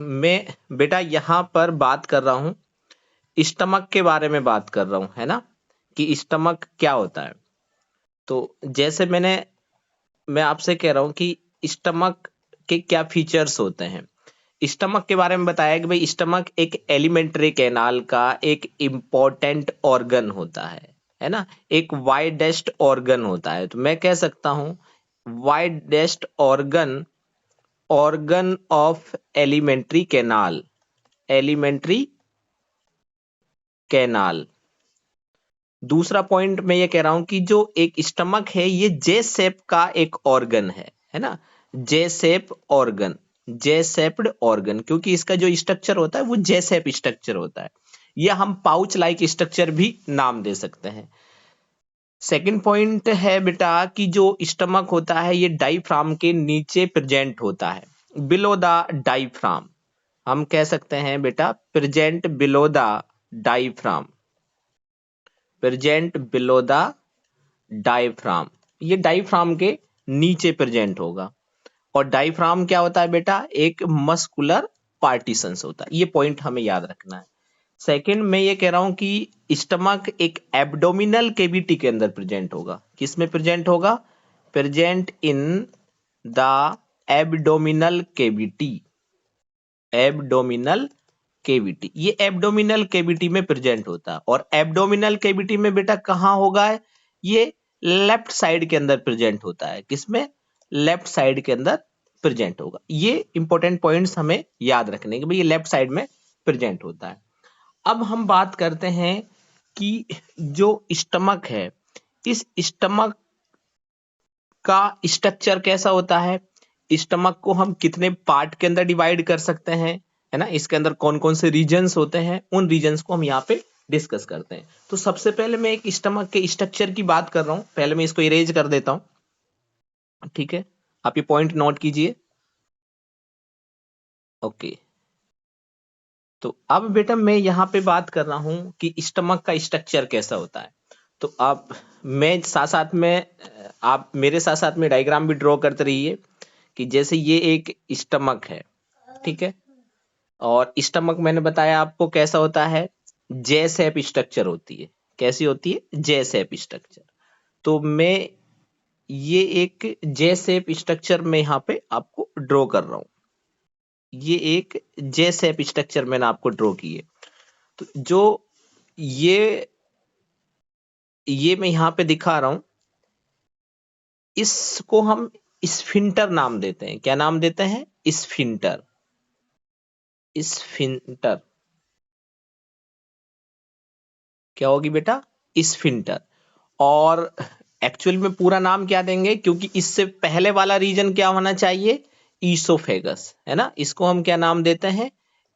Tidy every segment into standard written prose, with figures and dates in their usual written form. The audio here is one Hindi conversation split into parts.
मैं बेटा यहाँ पर बात कर रहा हूँ, स्टमक के बारे में बात कर रहा हूँ, है ना, कि स्टमक क्या होता है। तो जैसे मैं आपसे कह रहा हूँ कि स्टमक के क्या फीचर्स होते हैं। स्टमक के बारे में बताया कि भाई स्टमक एक एलिमेंट्री कैनाल का एक इम्पोर्टेंट ऑर्गन होता है ना, एक वाइडेस्ट ऑर्गन होता है। तो मैं कह सकता हूँ widest organ, organ of alimentary canal, alimentary canal. दूसरा पॉइंट मैं ये कह रहा हूं कि जो एक स्टमक है ये जे शेप का एक ऑर्गन है ना, जे शेप ऑर्गन, जे शेप्ड ऑर्गन, क्योंकि इसका जो स्ट्रक्चर होता है वो जे शेप स्ट्रक्चर होता है। या हम पाउच लाइक स्ट्रक्चर भी नाम दे सकते हैं। सेकंड पॉइंट है बेटा कि जो स्टमक होता है ये डायफ्राम के नीचे प्रेजेंट होता है, बिलो द डायफ्राम। हम कह सकते हैं बेटा present below the diaphragm, present below the diaphragm. ये डायफ्राम के नीचे प्रेजेंट होगा। और डायफ्राम क्या होता है बेटा, एक मस्कुलर पार्टीशंस होता है। ये पॉइंट हमें याद रखना है। सेकंड मैं ये कह रहा हूं कि स्टमक एक एब्डोमिनल केविटी के अंदर प्रेजेंट होगा। किस में प्रेजेंट होगा, present in the abdominal cavity, abdominal cavity. ये एब्डोमिनल केविटी में प्रेजेंट होता है। और एब्डोमिनल केविटी में बेटा कहां होगा, ये लेफ्ट साइड के अंदर प्रेजेंट होता है। किसमें, लेफ्ट साइड के अंदर प्रेजेंट होगा। ये इंपॉर्टेंट पॉइंट्स हमें याद रखने के भाई ये लेफ्ट साइड में प्रेजेंट होता है। अब हम बात करते हैं कि जो स्टमक है, इस स्टमक का स्ट्रक्चर कैसा होता है। स्टमक को हम कितने पार्ट के अंदर डिवाइड कर सकते हैं, है ना, इसके अंदर कौन कौन से रीजन्स होते हैं, उन रीजन्स को हम यहाँ पे डिस्कस करते हैं। तो सबसे पहले मैं एक स्टमक के स्ट्रक्चर की बात कर रहा हूं। पहले मैं इसको इरेज कर देता हूं, ठीक है, आप ये पॉइंट नोट कीजिए। ओके, तो अब बेटा मैं यहाँ पे बात कर रहा हूं कि स्टमक का स्ट्रक्चर कैसा होता है। तो आप, मैं साथ साथ में, आप मेरे साथ साथ में डायग्राम भी ड्रॉ करते रहिए कि जैसे ये एक स्टमक है, ठीक है, और स्टमक मैंने बताया आपको कैसा होता है, जे शेप स्ट्रक्चर होती है। कैसी होती है, जे शेप स्ट्रक्चर। तो मैं ये एक जे शेप स्ट्रक्चर में यहाँ पे आपको ड्रॉ कर रहा हूं। ये एक जे शेप स्ट्रक्चर मैंने आपको ड्रॉ की है। तो जो ये ये मैं यहाँ पे दिखा रहा हूं, इसको हम स्फिंटर नाम देते हैं। क्या नाम देते हैं, स्फिंटर, स्फिंटर। क्या होगी बेटा, स्फिंटर। और एक्चुअल में पूरा नाम क्या देंगे, क्योंकि इससे पहले वाला रीजन क्या होना चाहिए, ईसोफेगस, है ना, इसको हम क्या नाम देते हैं,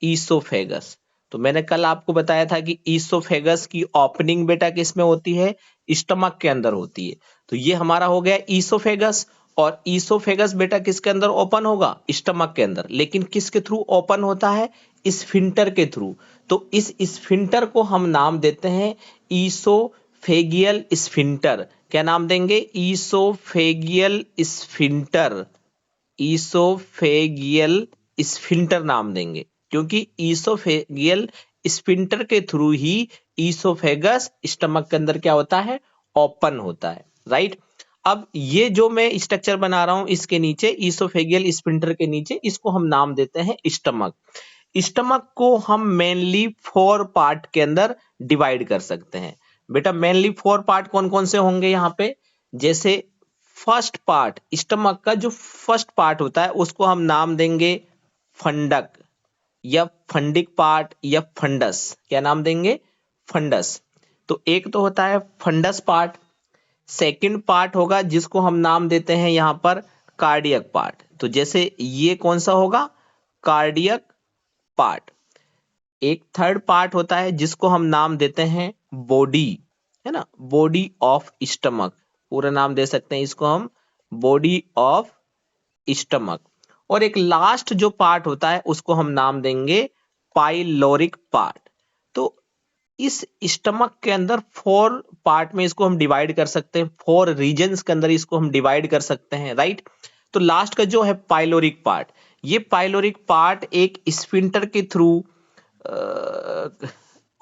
ईसोफेगस। तो मैंने कल आपको बताया था कि ईसोफेगस की ओपनिंग बेटा किस में होती है, स्टमक के अंदर होती है। तो ये हमारा हो गया ईसोफेगस। और ईसोफेगस बेटा किसके अंदर ओपन होगा, स्टमक के अंदर, लेकिन किसके थ्रू ओपन होता है, स्फिंटर के थ्रू। तो इस स्फिंटर को हम नाम देते हैं ईसोफेगियल स्फिंटर। क्या नाम देंगे, ईसोफेगियल स्फिंटर, ईसोफेगियल स्फिंटर नाम देंगे, क्योंकि ईसोफेगियल स्फिंटर के थ्रू ही ईसोफेगस स्टमक के अंदर क्या होता है, ओपन होता है, राइट। अब ये जो मैं स्ट्रक्चर बना रहा हूं, इसके नीचे ईसोफेगियल स्फिंटर के नीचे इसको हम नाम देते हैं स्टमक। स्टमक को हम मेनली 4 पार्ट के अंदर डिवाइड कर सकते हैं। बेटा मेनली 4 पार्ट कौन कौन से होंगे यहाँ पे, जैसे फर्स्ट पार्ट, स्टमक का जो फर्स्ट पार्ट होता है उसको हम नाम देंगे फंडक, या फंडिक पार्ट, या फंडस। क्या नाम देंगे, फंडस। तो एक तो होता है फंडस पार्ट। सेकंड पार्ट होगा जिसको हम नाम देते हैं यहां पर कार्डियक पार्ट। तो जैसे ये कौन सा होगा, कार्डियक पार्ट। एक थर्ड पार्ट होता है जिसको हम नाम देते हैं बॉडी, है ना, बॉडी ऑफ स्टमक। पूरा नाम दे सकते हैं इसको हम, बॉडी ऑफ स्टमक। और एक लास्ट जो पार्ट होता है उसको हम नाम देंगे पाइलोरिक पार्ट। तो इस स्टमक के अंदर 4 पार्ट में इसको हम डिवाइड कर सकते हैं, 4 रीजन्स के अंदर इसको हम डिवाइड कर सकते हैं, राइट। तो लास्ट का जो है पाइलोरिक पार्ट, ये पाइलोरिक पार्ट एक स्फिंक्टर के थ्रू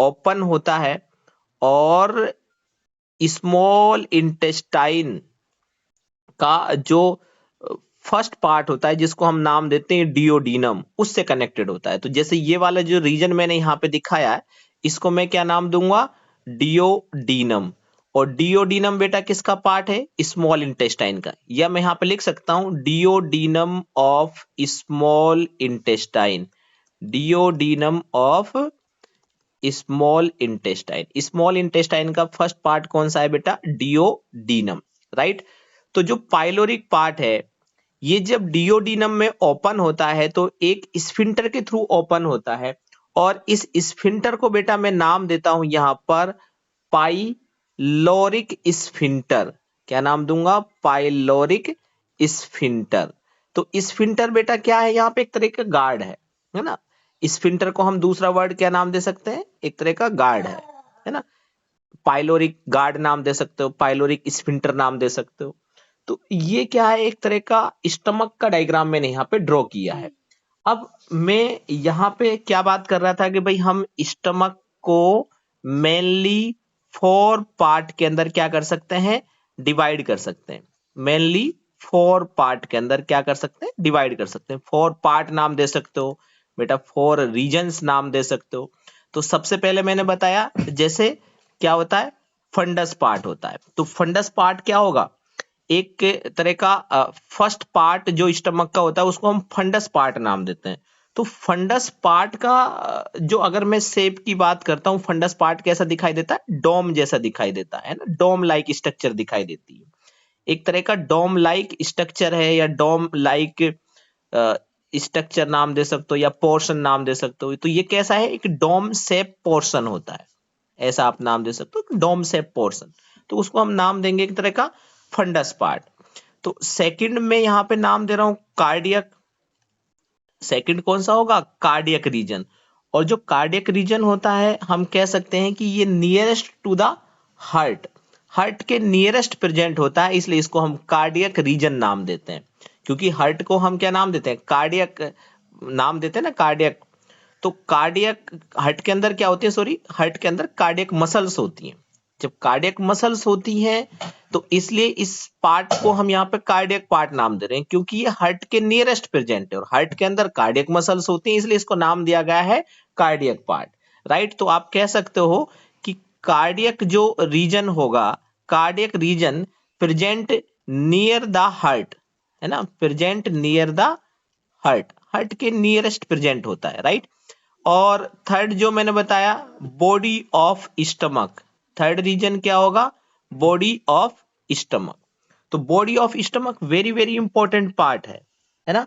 ओपन होता है और स्मॉल इंटेस्टाइन का जो फर्स्ट पार्ट होता है जिसको हम नाम देते हैं डियोडीनम, उससे कनेक्टेड होता है। तो जैसे ये वाला जो रीजन मैंने यहाँ पे दिखाया है, इसको मैं क्या नाम दूंगा, डियोडीनम। और डियोडीनम बेटा किसका पार्ट है, स्मॉल इंटेस्टाइन का, या मैं यहाँ पे लिख सकता हूं duodenum of small intestine, duodenum of small intestine. Small intestine का फर्स्ट पार्ट कौन सा है बेटा, डियोडीनम, राइट। तो जो पाइलोरिक पार्ट है ये जब डियोडीनम में ओपन होता है तो एक स्फिंक्टर के थ्रू ओपन होता है, और इस स्फिंक्टर को बेटा मैं नाम देता हूं यहां पर पाइलोरिक स्फिंक्टर। क्या नाम दूंगा, पाइलोरिक स्फिंक्टर। तो स्फिंक्टर बेटा क्या है, यहाँ पे एक तरह का गार्ड है ना। स्फिंक्टर को हम दूसरा वर्ड क्या नाम दे सकते हैं, एक तरह का गार्ड है ना। पाइलोरिक गार्ड नाम दे सकते हो, पाइलोरिक स्फिंक्टर नाम दे सकते हो। तो ये क्या है, एक तरह का स्टमक का डायग्राम मैंने यहाँ पे ड्रॉ किया है। अब मैं यहाँ पे क्या बात कर रहा था कि भाई हम स्टमक को मेनली 4 पार्ट के अंदर क्या कर सकते हैं, डिवाइड कर सकते हैं। मेनली 4 पार्ट के अंदर क्या कर सकते हैं, डिवाइड कर सकते हैं। 4 पार्ट नाम दे सकते हो बेटा, 4 रीजन्स नाम दे सकते हो। तो सबसे पहले मैंने बताया जैसे क्या होता है, फंडस पार्ट होता है। तो फंडस पार्ट क्या होगा, एक तरह का फर्स्ट पार्ट जो स्टमक का होता है उसको हम फंडस पार्ट नाम देते हैं। तो फंडस पार्ट का जो अगर मैं शेप की बात करता हूं, फंडस पार्ट कैसा दिखाई देता है, डोम जैसा दिखाई देता है ना, डोम लाइक स्ट्रक्चर दिखाई देती है। एक तरह का डोम लाइक स्ट्रक्चर है, या डोम लाइक स्ट्रक्चर नाम दे सकते हो, या पोर्शन नाम दे सकते हो। तो ये कैसा है, एक डोम शेप पोर्शन होता है, ऐसा आप नाम दे सकते हो, डोम शेप पोर्शन। तो उसको हम नाम देंगे एक तरह का फंडस पार्ट। तो सेकंड में यहां पे नाम दे रहा हूं कार्डियक। सेकंड कौन सा होगा, कार्डियक रीजन। और जो कार्डियक रीजन होता है हम कह सकते हैं कि ये nearest to the heart, heart के नियरेस्ट प्रेजेंट होता है, इसलिए इसको हम कार्डियक रीजन नाम देते हैं। क्योंकि हार्ट को हम क्या नाम देते हैं, कार्डियक नाम देते हैं ना, कार्डियक। तो कार्डियक हार्ट के अंदर क्या होती है, सॉरी, हार्ट के अंदर कार्डियक मसल्स होती हैं। जब कार्डियक मसल्स होती हैं तो इसलिए इस पार्ट को हम यहाँ पे कार्डियक पार्ट नाम दे रहे हैं, क्योंकि ये हार्ट के नियरेस्ट प्रेजेंट है और हार्ट के अंदर कार्डियक मसल्स होती हैं, इसलिए इसको नाम दिया गया है कार्डियक पार्ट, राइट। तो आप कह सकते हो कि कार्डियक जो रीजन होगा, cardiac region present near the heart, है ना, present near the heart, heart के नियरेस्ट प्रेजेंट होता है, राइट। और थर्ड जो मैंने बताया, body of stomach, third region क्या होगा, बॉडी ऑफ स्टमक। तो body of stomach very very important part है ना,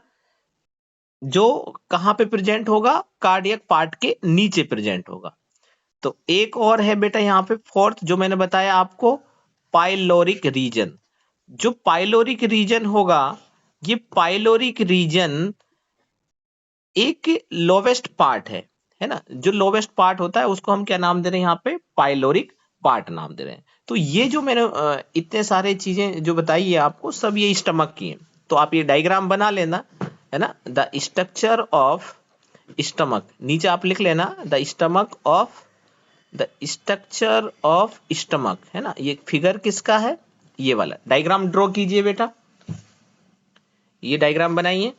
जो कहां पे प्रेजेंट होगा, कार्डियक पार्ट के नीचे प्रेजेंट होगा। तो एक और है बेटा यहाँ पे फोर्थ जो मैंने बताया आपको, पाइलोरिक रीजन। जो पाइलोरिक रीजन होगा, ये पाइलोरिक रीजन एक लोवेस्ट पार्ट है ना। जो लोवेस्ट पार्ट होता है उसको हम क्या नाम दे रहे हैं यहाँ पे, पाइलोरिक पार्ट नाम दे रहे हैं। तो ये जो मैंने इतने सारे चीजें जो बताई है आपको, सब ये स्टमक की हैं। तो आप ये डायग्राम बना लेना, है ना, द स्ट्रक्चर ऑफ स्टमक, नीचे आप लिख लेना the stomach of, the structure of stomach, है ना। ये फिगर किसका है, ये वाला डायग्राम ड्रॉ कीजिए बेटा, ये डायग्राम बनाइए।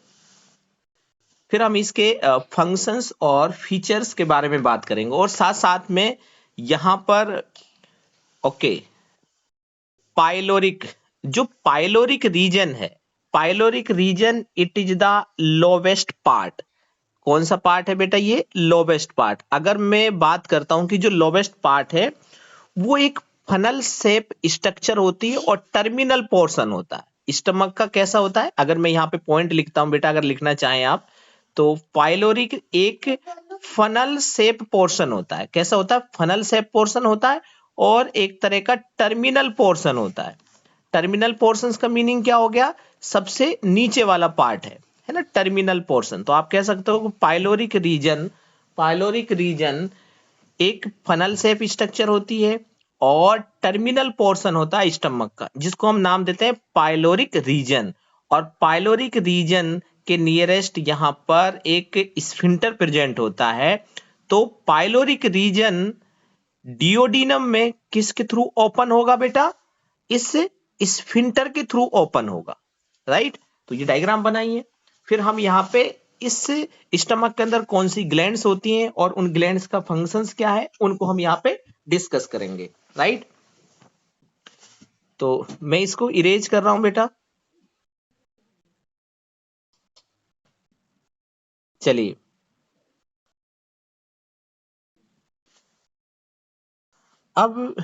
फिर हम इसके फंक्शंस और फीचर्स के बारे में बात करेंगे, और साथ साथ में यहां पर ओके, पाइलोरिक, जो पाइलोरिक रीजन है, pyloric region it is the lowest part. कौन सा पार्ट है बेटा, ये लोवेस्ट पार्ट। अगर मैं बात करता हूं कि जो लोवेस्ट पार्ट है वो एक फनल शेप स्ट्रक्चर होती है और टर्मिनल पोर्शन होता है। स्टमक का कैसा होता है, अगर मैं यहाँ पे पॉइंट लिखता हूं बेटा, अगर लिखना चाहें आप, तो पाइलोरिक एक फनल शेप पोर्शन होता है। कैसा होता है, फनल शेप पोर्शन होता है, और एक तरह का टर्मिनल पोर्शन होता है। टर्मिनल पोर्शन का मीनिंग क्या हो गया, सबसे नीचे वाला पार्ट है ना, टर्मिनल पोर्शन। तो आप कह सकते हो पाइलोरिक रीजन, पाइलोरिक रीजन एक फनल शेप स्ट्रक्चर होती है और टर्मिनल पोर्शन होता है स्टमक का, जिसको हम नाम देते हैं पाइलोरिक रीजन। और पाइलोरिक रीजन के नियरेस्ट यहां पर एक स्फिंक्टर प्रेजेंट होता है, तो पाइलोरिक रीजन डियोडिनम में किसके थ्रू ओपन होगा बेटा? इस स्फिंक्टर के थ्रू ओपन होगा, राइट। तो ये डायग्राम बनाइए। फिर हम यहाँ पे इस स्टमक के अंदर कौन सी ग्लैंड्स होती हैं और उन ग्लैंड्स का फंक्शंस क्या है, उनको हम यहाँ पे डिस्कस करेंगे, राइट। तो मैं इसको इरेज कर रहा हूं बेटा। चलिए, अब